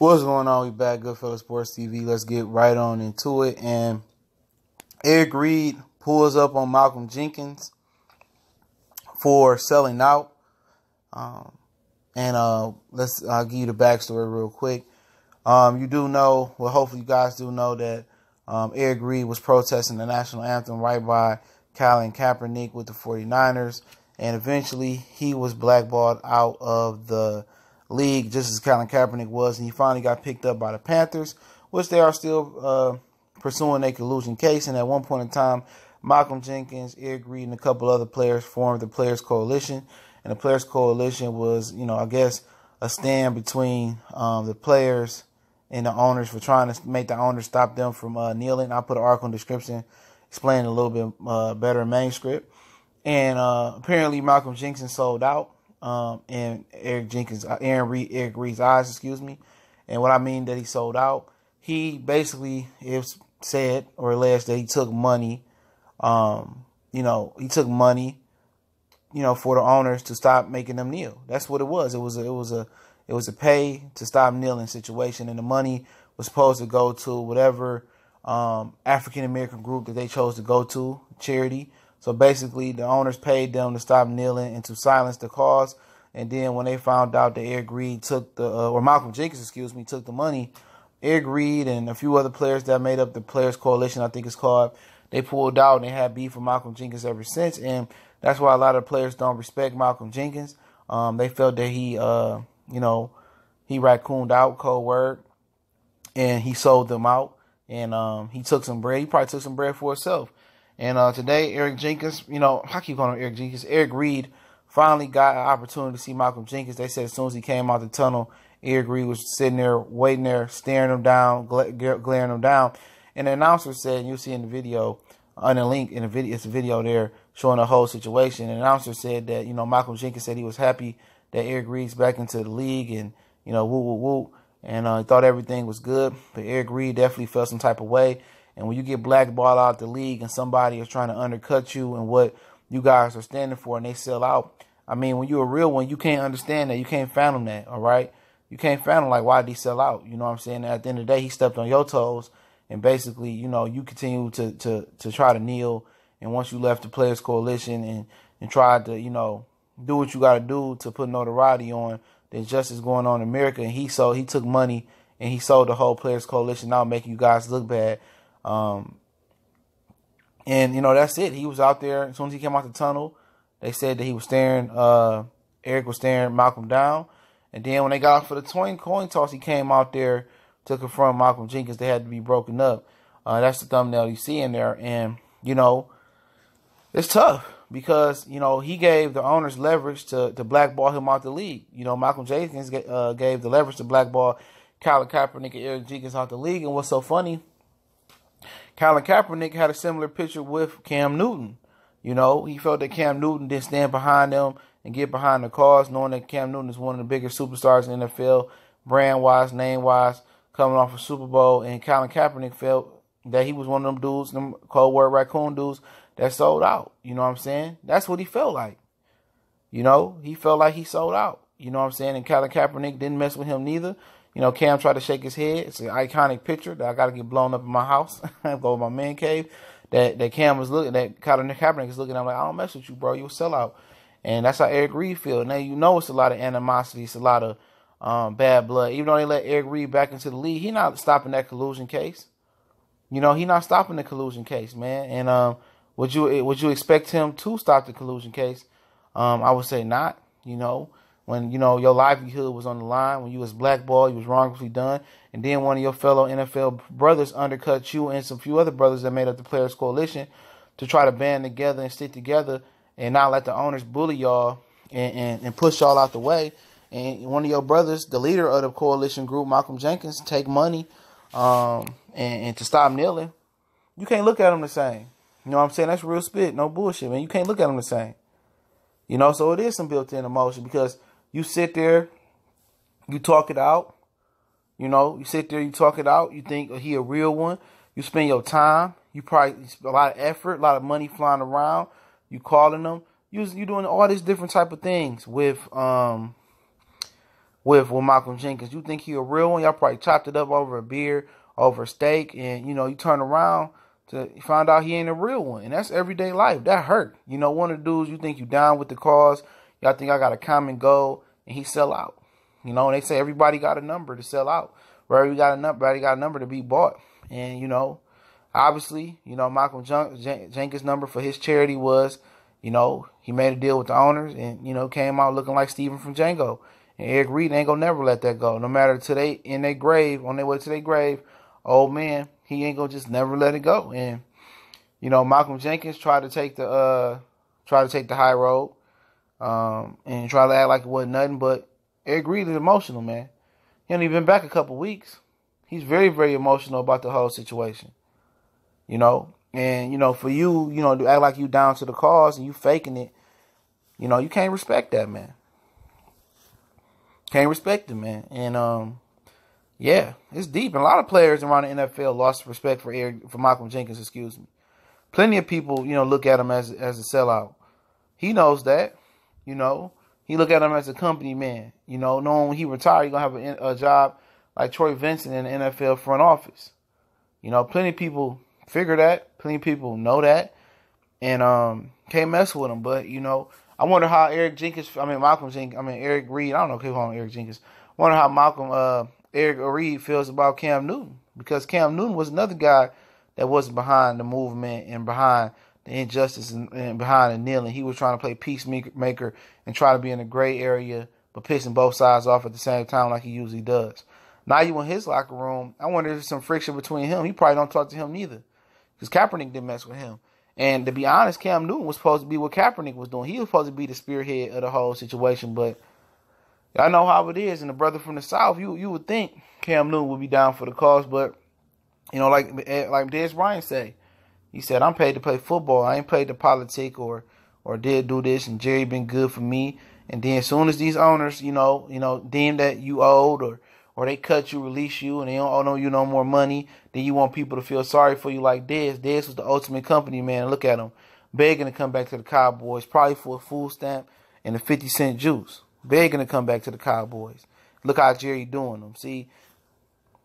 What's going on? We back, Goodfellas Sports TV. Let's get right on into it. And Eric Reid pulls up on Malcolm Jenkins for selling out. I'll give you the backstory real quick. You do know, well, hopefully you guys do know that Eric Reid was protesting the national anthem right by Colin Kaepernick with the 49ers, and eventually he was blackballed out of the league just as Colin Kaepernick was, and he finally got picked up by the Panthers, which they are still pursuing a collusion case. And at one point in time, Malcolm Jenkins, Eric Reid, and a couple other players formed the Players Coalition. And the Players Coalition was, I guess, a stand between the players and the owners for trying to make the owners stop them from kneeling. I'll put an article in the description explaining a little bit better manuscript. And apparently Malcolm Jenkins sold out in Eric Reid's eyes, excuse me. And what I mean that he sold out, he basically said or alleged that he took money, he took money, for the owners to stop making them kneel. That's what it was. It was a pay to stop kneeling situation, and the money was supposed to go to whatever African American group that they chose to go to, charity. So basically, the owners paid them to stop kneeling and to silence the cause. And then when they found out that Eric Reid took Malcolm Jenkins, took the money, Eric Reid and a few other players that made up the Players Coalition, I think it's called, they pulled out and they had beef with Malcolm Jenkins ever since. And that's why a lot of players don't respect Malcolm Jenkins. They felt that he raccooned out, cold word, and he sold them out. And he took some bread. He probably took some bread for himself. And today, Eric Jenkins, I keep calling him Eric Jenkins. Eric Reid finally got an opportunity to see Malcolm Jenkins. They said as soon as he came out the tunnel, Eric Reid was sitting there, waiting there, staring him down, glaring him down. And the announcer said, and you'll see in the video, on the link in the video, it's a video there showing the whole situation. And the announcer said that, Malcolm Jenkins said he was happy that Eric Reid's back into the league and, woo, woo, woo. And he thought everything was good. But Eric Reid definitely felt some type of way. And when you get blackballed out the league and somebody is trying to undercut you and what you guys are standing for and they sell out, I mean, when you're a real one, you can't understand that. You can't fathom that, all right? You can't fathom, like, why did he sell out? You know what I'm saying? At the end of the day, he stepped on your toes. And basically, you continue to try to kneel. And once you left the Players Coalition and tried to, do what you got to do to put notoriety on, there's justice going on in America. And he took money and he sold the whole Players Coalition out, making you guys look bad. That's it. He was out there. As soon as he came out the tunnel, they said that he was Eric was staring Malcolm down. And then when they got off for the coin toss, he came out there to confront Malcolm Jenkins. They had to be broken up. That's the thumbnail you see in there. And, it's tough because, he gave the owners leverage to blackball him out the league. Malcolm Jenkins gave the leverage to blackball Colin Kaepernick and Eric Jenkins out the league. And what's so funny, Colin Kaepernick had a similar picture with Cam Newton. He felt that Cam Newton didn't stand behind them and get behind the cause, knowing that Cam Newton is one of the biggest superstars in the NFL, brand-wise, name-wise, coming off a Super Bowl. And Colin Kaepernick felt that he was one of them dudes, them cold word raccoon dudes, that sold out. You know what I'm saying? That's what he felt like. He felt like he sold out. You know what I'm saying? And Colin Kaepernick didn't mess with him neither. Cam tried to shake his head. It's an iconic picture that I got to get blown up in my house. Go to my man cave. That Cam was looking, that Colin Kaepernick is looking. I'm like, I don't mess with you, bro. You a sellout. And that's how Eric Reid feels. Now, it's a lot of animosity. It's a lot of bad blood. Even though they let Eric Reid back into the league, he's not stopping that collusion case. He's not stopping the collusion case, man. And would you expect him to stop the collusion case? I would say not. When, your livelihood was on the line, when you was blackballed, you was wrongfully done, and then one of your fellow NFL brothers undercut you and some few other brothers that made up the Players Coalition to try to band together and stick together and not let the owners bully y'all and push y'all out the way. And one of your brothers, the leader of the coalition group, Malcolm Jenkins, take money and to stop kneeling. You can't look at them the same. You know what I'm saying? That's real spit. No bullshit, man. You can't look at them the same. So it is some built-in emotion because you sit there, you talk it out. You sit there, you talk it out. You think he a real one. You spend your time. You probably a lot of effort, a lot of money flying around. You calling them. You doing all these different type of things with with Malcolm Jenkins. You think he a real one? Y'all probably chopped it up over a beer, over a steak, and you turn around to find out he ain't a real one. And that's everyday life. That hurt. One of the dudes you think you down with the cause, y'all think I got a common goal, and he sell out. And they say everybody got a number to sell out. Everybody got a number to be bought. And obviously, Malcolm Jenkins' number for his charity was, he made a deal with the owners and, came out looking like Steven from Django. And Eric Reid ain't gonna never let that go. No matter till they in their grave, on their way to their grave, old man, he ain't gonna just never let it go. And, Malcolm Jenkins tried to take the high road, and try to act like it wasn't nothing, but Eric Reid is emotional, man. He only been back a couple weeks. He's very, very emotional about the whole situation. And, for you, to act like you down to the cause and you faking it, you can't respect that, man. Can't respect it, man. And, yeah, it's deep. And a lot of players around the NFL lost respect for Malcolm Jenkins, excuse me. Plenty of people, look at him as a sellout. He knows that, He look at him as a company man, knowing when he retire, he's going to have a job like Troy Vincent in the NFL front office. Plenty of people figure that. Plenty of people know that. And can't mess with him. But, I wonder how Eric Reid, I don't know, call him Eric Jenkins. I wonder how Eric Reid feels about Cam Newton. Because Cam Newton was another guy that wasn't behind the movement and behind the injustice and behind the kneeling. He was trying to play peacemaker and try to be in a gray area, but pissing both sides off at the same time like he usually does. Now you in his locker room, I wonder if there's some friction between him. He probably don't talk to him neither. Because Kaepernick didn't mess with him. And to be honest, Cam Newton was supposed to be what Kaepernick was doing. He was supposed to be the spearhead of the whole situation. But I know how it is. And the brother from the South, you would think Cam Newton would be down for the cause. But, like Dez Bryant say, he said, I'm paid to play football. I ain't paid to politic or did do this. And Jerry been good for me. And then as soon as these owners, deem that you owed or they cut you, release you, and they don't owe you no more money, then you want people to feel sorry for you like Dez. Dez was the ultimate company man. Look at him, begging to come back to the Cowboys, probably for a food stamp and a 50-cent juice. Begging to come back to the Cowboys. Look how Jerry doing them. See,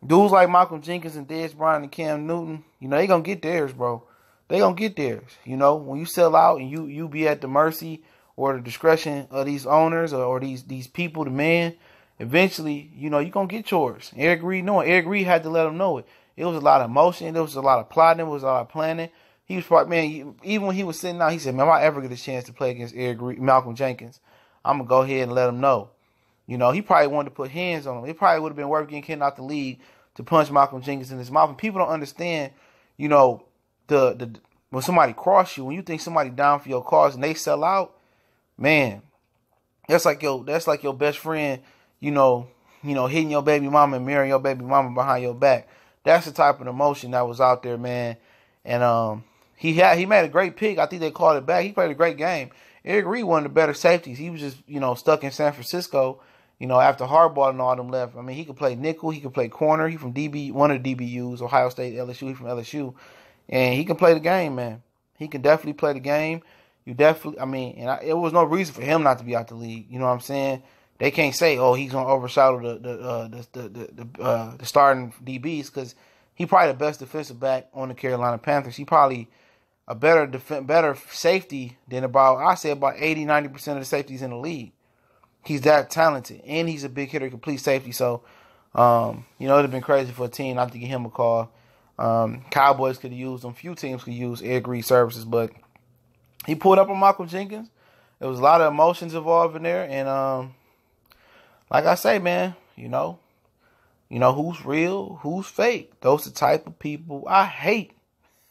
dudes like Malcolm Jenkins and Dez Bryant and Cam Newton, they going to get theirs, bro. They going to get theirs. When you sell out and you be at the mercy or the discretion of these owners or these people, the man, eventually, you're going to get yours. Eric Reid had to let him know it. It was a lot of emotion. There was a lot of plotting. There was a lot of planning. He was probably, man, even when he was sitting out, he said, man, if I ever get a chance to play against Malcolm Jenkins, I'm going to go ahead and let him know. He probably wanted to put hands on him. It probably would have been worth getting Ken out the league to punch Malcolm Jenkins in his mouth. And people don't understand, the when somebody cross you, when you think somebody down for your cause and they sell out, man, that's like your best friend, hitting your baby mama and marrying your baby mama behind your back. That's the type of emotion that was out there, man. And he made a great pick. I think they called it back. He played a great game. Eric Reid, one of the better safeties. He was just, stuck in San Francisco, after Harbaugh and all them left. I mean, he could play nickel. He could play corner. He from one of the DBUs, Ohio State, LSU. He from LSU. And he can play the game, man. He can definitely play the game. It was no reason for him not to be out the league. You know what I'm saying? They can't say, oh, he's gonna overshadow the starting DBs because he probably the best defensive back on the Carolina Panthers. He probably a better safety than about 80-90% of the safeties in the league. He's that talented, and he's a big hitter, complete safety. So, it'd have been crazy for a team not to give him a call. Cowboys could have used him. Few teams could use Eric Reid services, but he pulled up on Malcolm Jenkins. There was a lot of emotions involved in there, and like I say, man, who's real, who's fake. Those are the type of people I hate.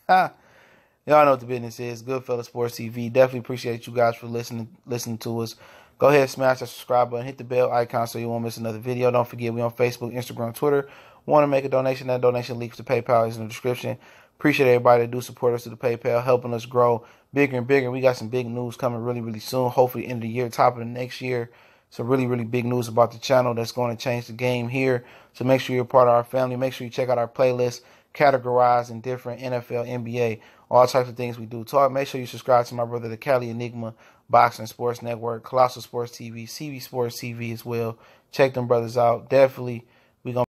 Y'all know what the business is. Goodfellas Sports TV. Definitely appreciate you guys for listening to us. Go ahead, smash that subscribe button, hit the bell icon so you won't miss another video. Don't forget, we on Facebook, Instagram, Twitter. Want to make a donation? That donation link to PayPal is in the description. Appreciate everybody that do support us through the PayPal, helping us grow bigger and bigger. We got some big news coming really, really soon. Hopefully, end of the year, top of the next year. Some really, really big news about the channel that's going to change the game here. So make sure you're part of our family. Make sure you check out our playlist. categorized in different NFL, NBA, all types of things we do. Talk. Make sure you subscribe to my brother, the Cali Enigma Boxing Sports Network, Colossal Sports TV, CB Sports TV as well. Check them brothers out. Definitely